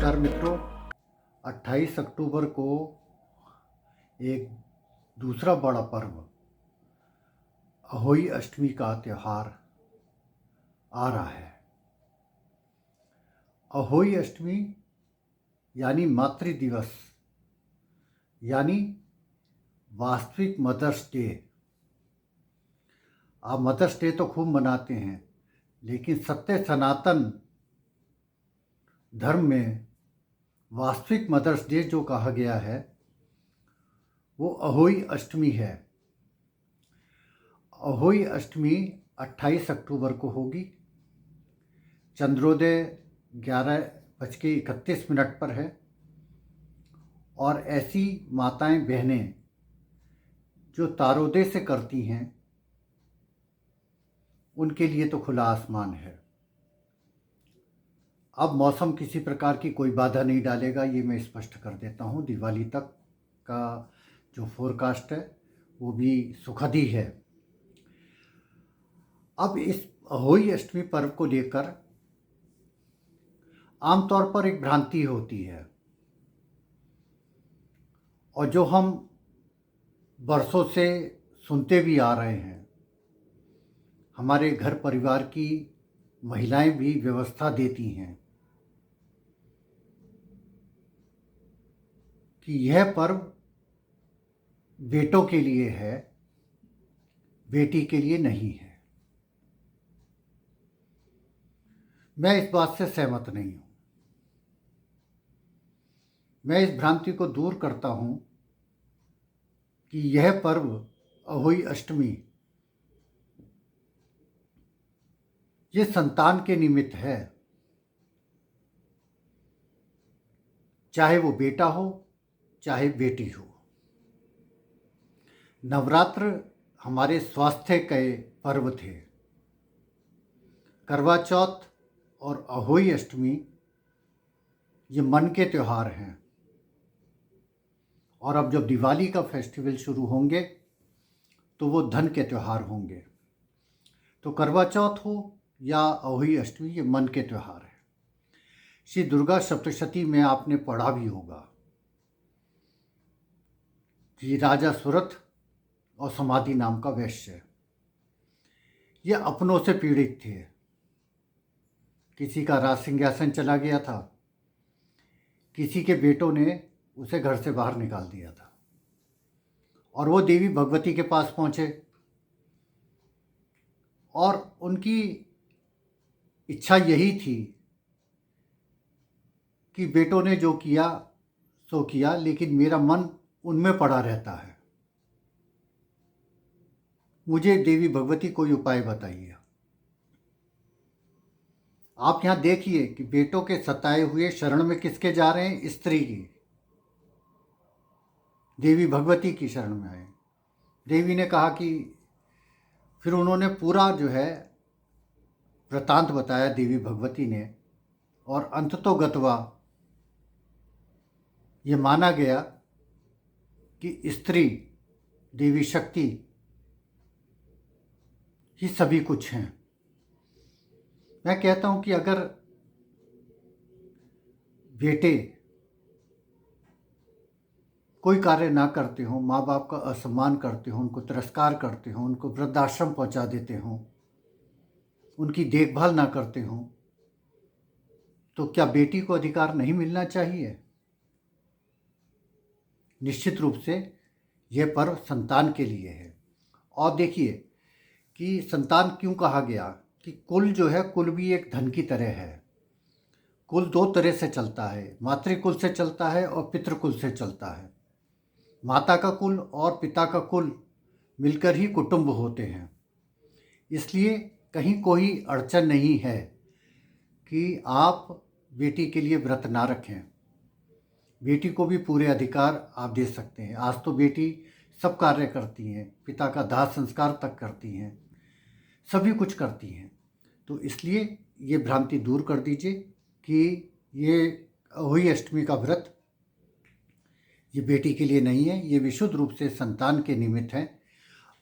नमस्कार मित्रों। 28 अक्टूबर को एक दूसरा बड़ा पर्व अहोई अष्टमी का त्यौहार आ रहा है। अहोई अष्टमी यानी मातृ दिवस यानी वास्तविक मदर्स डे। आप मदर्स डे तो खूब मनाते हैं, लेकिन सत्य सनातन धर्म में वास्तविक मदर्स डे जो कहा गया है वो अहोई अष्टमी है। अहोई अष्टमी 28 अक्टूबर को होगी। चंद्रोदय 11:31 पर है और ऐसी माताएं बहनें जो तारोदय से करती हैं उनके लिए तो खुला आसमान है। अब मौसम किसी प्रकार की कोई बाधा नहीं डालेगा, ये मैं स्पष्ट कर देता हूँ। दिवाली तक का जो फोरकास्ट है वो भी सुखद ही है। अब इस अहोई अष्टमी पर्व को लेकर आमतौर पर एक भ्रांति होती है और जो हम बरसों से सुनते भी आ रहे हैं। हमारे घर परिवार की महिलाएं भी व्यवस्था देती हैं कि यह पर्व बेटों के लिए है, बेटी के लिए नहीं है। मैं इस बात से सहमत नहीं हूँ। मैं इस भ्रांति को दूर करता हूँ कि यह पर्व अहोई अष्टमी ये संतान के निमित्त है, चाहे वो बेटा हो चाहे बेटी हो। नवरात्र हमारे स्वास्थ्य के पर्व थे। करवा चौथ और अहोई अष्टमी ये मन के त्यौहार हैं। और अब जब दिवाली का फेस्टिवल शुरू होंगे तो वो धन के त्यौहार होंगे। तो करवा चौथ हो या अहोई अष्टमी ये मन के त्यौहार है। श्री दुर्गा सप्तशती में आपने पढ़ा भी होगा कि राजा सुरथ और समाधि नाम का वैश्य ये अपनों से पीड़ित थे। किसी का राज सिंहासन चला गया था, किसी के बेटों ने उसे घर से बाहर निकाल दिया था और वो देवी भगवती के पास पहुँचे और उनकी इच्छा यही थी कि बेटों ने जो किया सो किया, लेकिन मेरा मन उनमें पड़ा रहता है। मुझे देवी भगवती कोई उपाय बताइए। आप यहाँ देखिए कि बेटों के सताए हुए शरण में किसके जा रहे हैं? स्त्री की, देवी भगवती की शरण में आए। देवी ने कहा कि फिर उन्होंने पूरा जो है वृतांत बताया देवी भगवती ने, और अंततोगत्वा ये माना गया कि स्त्री देवी शक्ति ही सभी कुछ हैं। मैं कहता हूँ कि अगर बेटे कोई कार्य ना करते हो, माँ बाप का असम्मान करते हो, उनको तिरस्कार करते हो, उनको वृद्धाश्रम पहुँचा देते हो, उनकी देखभाल ना करते हो, तो क्या बेटी को अधिकार नहीं मिलना चाहिए? निश्चित रूप से यह पर्व संतान के लिए है। और देखिए कि संतान क्यों कहा गया कि कुल जो है, कुल भी एक धन की तरह है। कुल दो तरह से चलता है, मातृकुल से चलता है और पितृकुल से चलता है। माता का कुल और पिता का कुल मिलकर ही कुटुंब होते हैं। इसलिए कहीं कोई अड़चन नहीं है कि आप बेटी के लिए व्रत ना रखें। बेटी को भी पूरे अधिकार आप दे सकते हैं। आज तो बेटी सब कार्य करती हैं, पिता का दाह संस्कार तक करती हैं, सभी कुछ करती हैं। तो इसलिए ये भ्रांति दूर कर दीजिए कि ये अहोई अष्टमी का व्रत ये बेटी के लिए नहीं है, ये विशुद्ध रूप से संतान के निमित्त है।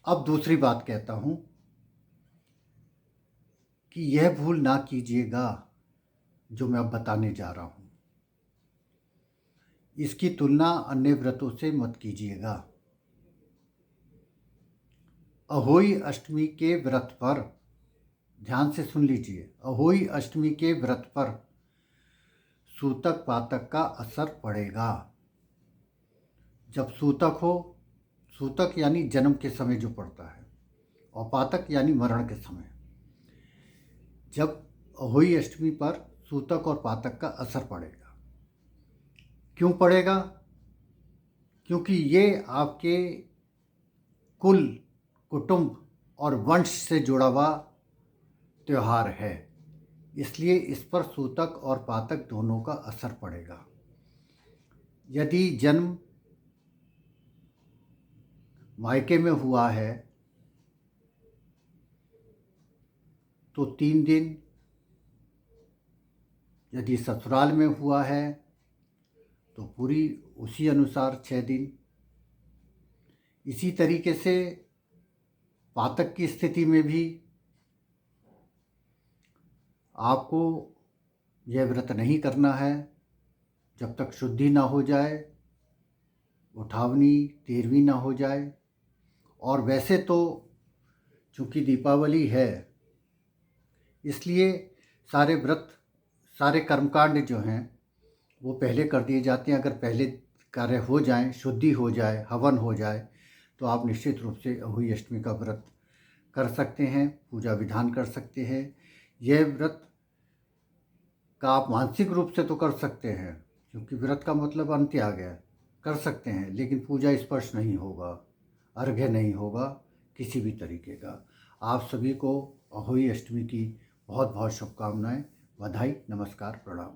अब दूसरी बात कहता हूँ कि यह भूल ना कीजिएगा जो मैं अब बताने जा रहा हूँ। इसकी तुलना अन्य व्रतों से मत कीजिएगा। अहोई अष्टमी के व्रत पर ध्यान से सुन लीजिए, अहोई अष्टमी के व्रत पर सूतक पातक का असर पड़ेगा। जब सूतक हो, सूतक यानी जन्म के समय जो पड़ता है, और पातक यानी मरण के समय, जब अहोई अष्टमी पर सूतक और पातक का असर पड़ेगा। क्यों पड़ेगा? क्योंकि ये आपके कुल, कुटुंब और वंश से जुड़ा हुआ त्यौहार है, इसलिए इस पर सूतक और पातक दोनों का असर पड़ेगा। यदि जन्म मायके में हुआ है तो 3 दिन, यदि ससुराल में हुआ है तो पूरी उसी अनुसार 6 दिन। इसी तरीके से पातक की स्थिति में भी आपको यह व्रत नहीं करना है जब तक शुद्धि ना हो जाए, उठावनी 13वीं ना हो जाए। और वैसे तो चूँकि दीपावली है, इसलिए सारे व्रत, सारे कर्मकांड जो हैं वो पहले कर दिए जाते हैं। अगर पहले कार्य हो जाएं, शुद्धि हो जाए, हवन हो जाए, तो आप निश्चित रूप से अहोई अष्टमी का व्रत कर सकते हैं, पूजा विधान कर सकते हैं। यह व्रत का आप मानसिक रूप से तो कर सकते हैं, क्योंकि व्रत का मतलब अंत्य आ गया, कर सकते हैं, लेकिन पूजा स्पर्श नहीं होगा, अर्घ्य नहीं होगा किसी भी तरीके का। आप सभी को अहोई अष्टमी की बहुत बहुत शुभकामनाएं, बधाई, नमस्कार, प्रणाम।